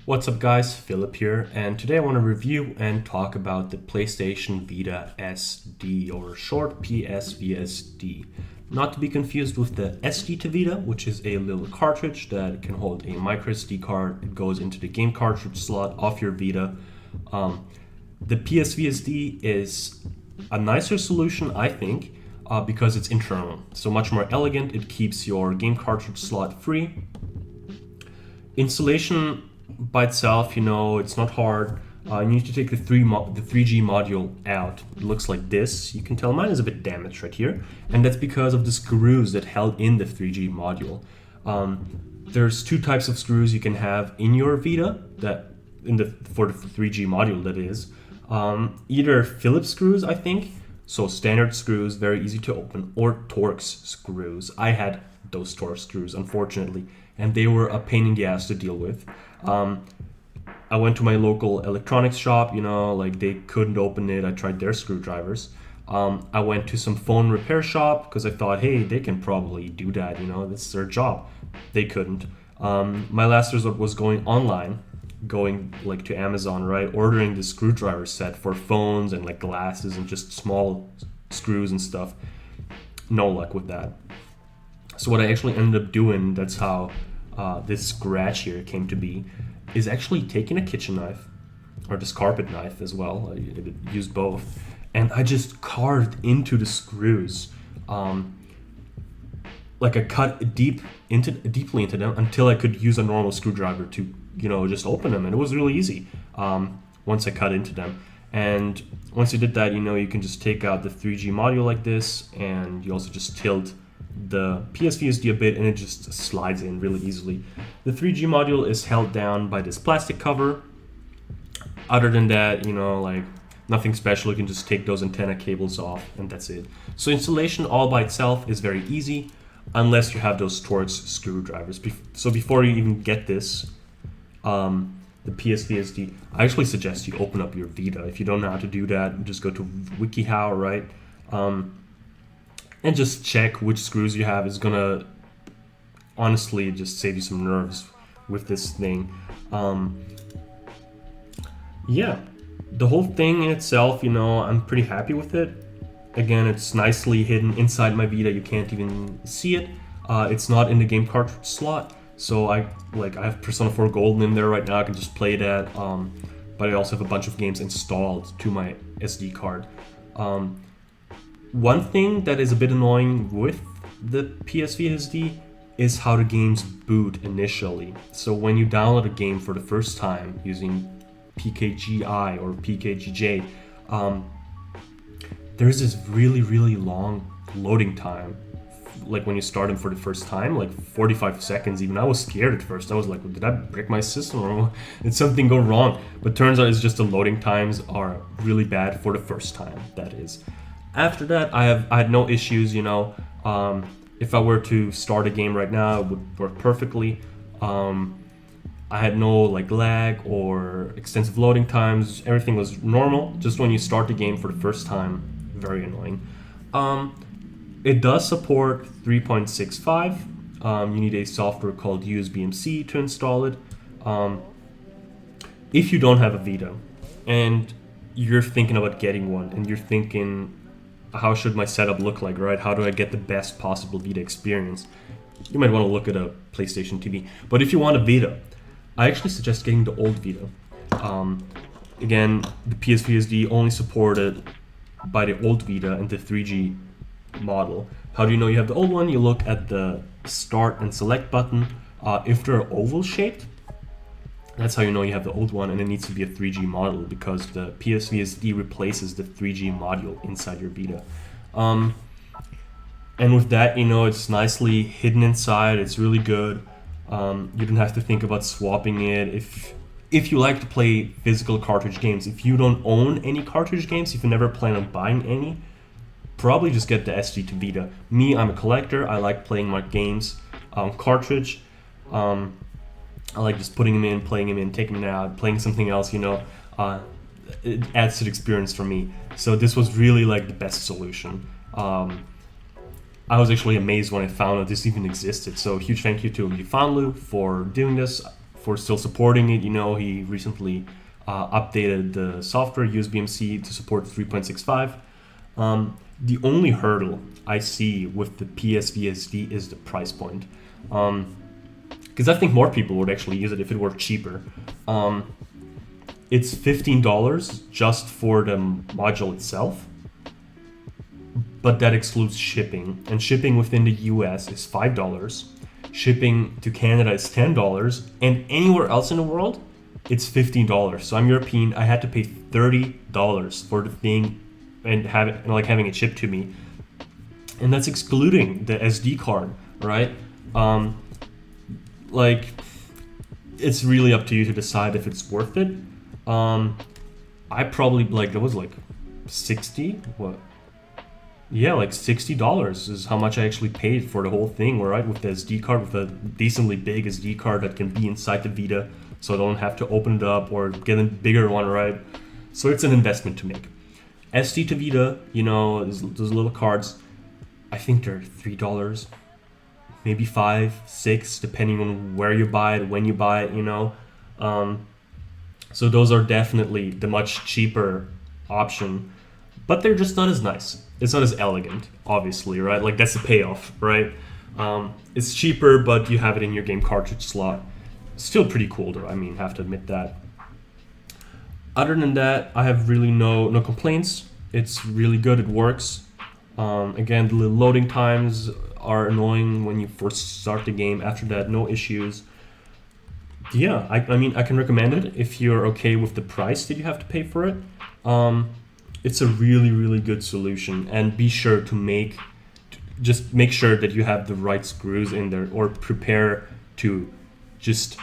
What's up guys, Philip here, and today I want to review and talk about the PlayStation Vita SD, or short Psvsd. Not to be confused with the SD to Vita, which is a little cartridge that can hold a micro SD card. It goes into the game cartridge slot of your Vita. The Psvsd is a nicer solution, I think, because it's internal. So much more elegant, it keeps your game cartridge slot free. Installation by itself, it's not hard. You need to take the 3G module out. It looks like this. You can tell mine is a bit damaged right here, and that's because of the screws that held in the 3G module. There's two types of screws you can have in your Vita for the 3G module, that is. Either Phillips screws, I think, so standard screws, very easy to open, or Torx screws. I had those Torx screws, unfortunately, and they were a pain in the ass to deal with. I went to my local electronics shop, they couldn't open it. I tried their screwdrivers. I went to some phone repair shop because I thought, hey, they can probably do that, this is their job. They couldn't. My last resort was going online, going to Amazon, right? Ordering the screwdriver set for phones and glasses and just small screws and stuff. No luck with that. So what I actually ended up doing, that's how this scratch here came to be, is actually taking a kitchen knife, or this carpet knife as well. I used both, and I just carved into the screws. I cut deeply into them until I could use a normal screwdriver to, just open them, and it was really easy once I cut into them. And once you did that, you can just take out the 3G module like this, and you also just tilt the Psvsd a bit, and it just slides in really easily. The 3G module is held down by this plastic cover. Other than that, nothing special. You can just take those antenna cables off, and that's it. So installation all by itself is very easy, unless you have those Torx screwdrivers. So before you even get this, the Psvsd, I actually suggest you open up your Vita. If you don't know how to do that, just go to WikiHow, right? And just check which screws you have. Is gonna honestly just save you some nerves with this thing. Yeah, the whole thing in itself, I'm pretty happy with it. Again, it's nicely hidden inside my Vita. You can't even see it. It's not in the game cartridge slot, so I have Persona 4 Golden in there right now. I can just play that. But I also have a bunch of games installed to my SD card. One thing that is a bit annoying with the Psvsd is how the games boot initially. So when you download a game for the first time using PKGI or PKGJ, there's this really, really long loading time. When you start them for the first time, 45 seconds even. I was scared at first. I was like, did I break my system or did something go wrong? But turns out it's just the loading times are really bad for the first time, that is. After that, I had no issues, if I were to start a game right now, it would work perfectly. I had no lag or extensive loading times. Everything was normal. Just when you start the game for the first time, very annoying. It does support 3.65. You need a software called USB-MC to install it. If you don't have a Vita and you're thinking about getting one, and you're thinking, how should my setup look like, right? How do I get the best possible Vita experience? You might want to look at a PlayStation TV. But if you want a Vita, I actually suggest getting the old Vita. Again, the Psvsd only supported by the old Vita and the 3G model. How do you know you have the old one? You look at the start and select button. If they're oval shaped, that's how you know you have the old one, and it needs to be a 3G model because the Psvsd replaces the 3G module inside your Vita. And with that, it's nicely hidden inside. It's really good. You don't have to think about swapping it. If you like to play physical cartridge games, if you don't own any cartridge games, if you never plan on buying any, probably just get the SD to Vita. Me, I'm a collector. I like playing my games on cartridge. I like just putting them in, playing them in, taking them out, playing something else, it adds to the experience for me. So this was really the best solution. I was actually amazed when I found out this even existed. So huge thank you to Yifan Lu for doing this. for still supporting it. You know, he recently updated the software USB-MC to support 3.65. The only hurdle I see with the Psvsd is the price point, because I think more people would actually use it if it were cheaper. It's $15 just for the module itself, but that excludes shipping, and shipping within the US is $5. Shipping to Canada is $10, and anywhere else in the world it's $15. So I'm European, I had to pay $30 for the thing and having it shipped to me, and that's excluding the SD card, right? Like, it's really up to you to decide if it's worth it. I probably, like, it was like 60, what? Yeah, like $60 is how much I actually paid for the whole thing, right? With the SD card, with a decently big SD card that can be inside the Vita, so I don't have to open it up or get a bigger one, right? So it's an investment to make. SD to Vita, you know, those little cards, I think they're $3, maybe $5, $6, depending on where you buy it, when you buy it, you know. So those are definitely the much cheaper option, but they're just not as nice. It's not as elegant, obviously, right? Like, that's the payoff, right? It's cheaper, but you have it in your game cartridge slot. Still pretty cool, though. I mean, have to admit that. Other than that, I have really no complaints. It's really good. It works. Again, the little loading times are annoying when you first start the game. After that, no issues. Yeah, I mean, I can recommend it if you're okay with the price that you have to pay for it. It's a really, really good solution, and be sure to just make sure that you have the right screws in there, or prepare to just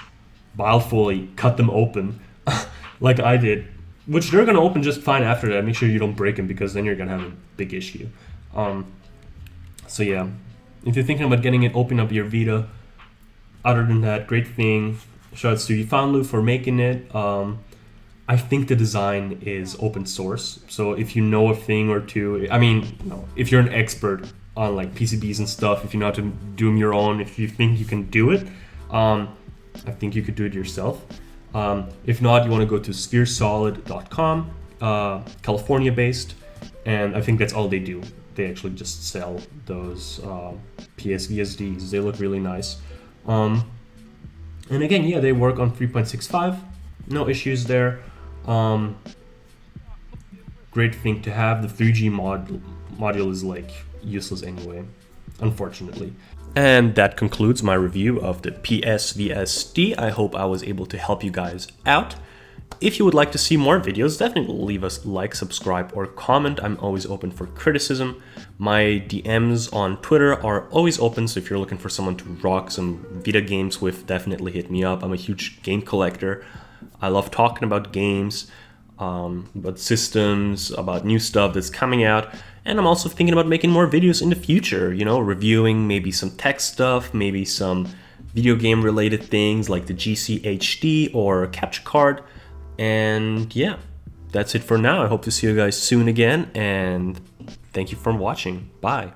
willfully cut them open like I did, which they're gonna open just fine after that. Make sure you don't break them, because then you're gonna have a big issue. So yeah, if you're thinking about getting it, open up your Vita. Other than that, great thing. Shoutouts to Yifan Lu for making it. I think the design is open source, so if you know a thing or two, I mean, if you're an expert on like PCBs and stuff, if you know how to do them your own, if you think you can do it, I think you could do it yourself. If not, you want to go to Psvsd.com, California based, and I think that's all they do. They actually just sell those Psvsds. They look really nice. And again, yeah, they work on 3.65, no issues there. Great thing to have. The 3G module is like useless anyway, unfortunately. And that concludes my review of the Psvsd. I hope I was able to help you guys out. If you would like to see more videos, definitely leave us a like, subscribe, or comment. I'm always open for criticism. My DMs on Twitter are always open, so if you're looking for someone to rock some Vita games with, definitely hit me up. I'm a huge game collector. I love talking about games, about systems, about new stuff that's coming out. And I'm also thinking about making more videos in the future, you know, reviewing maybe some tech stuff, maybe some video game related things like the GCHD or Capture Card. And yeah, that's it for now. I hope to see you guys soon again, and thank you for watching. Bye.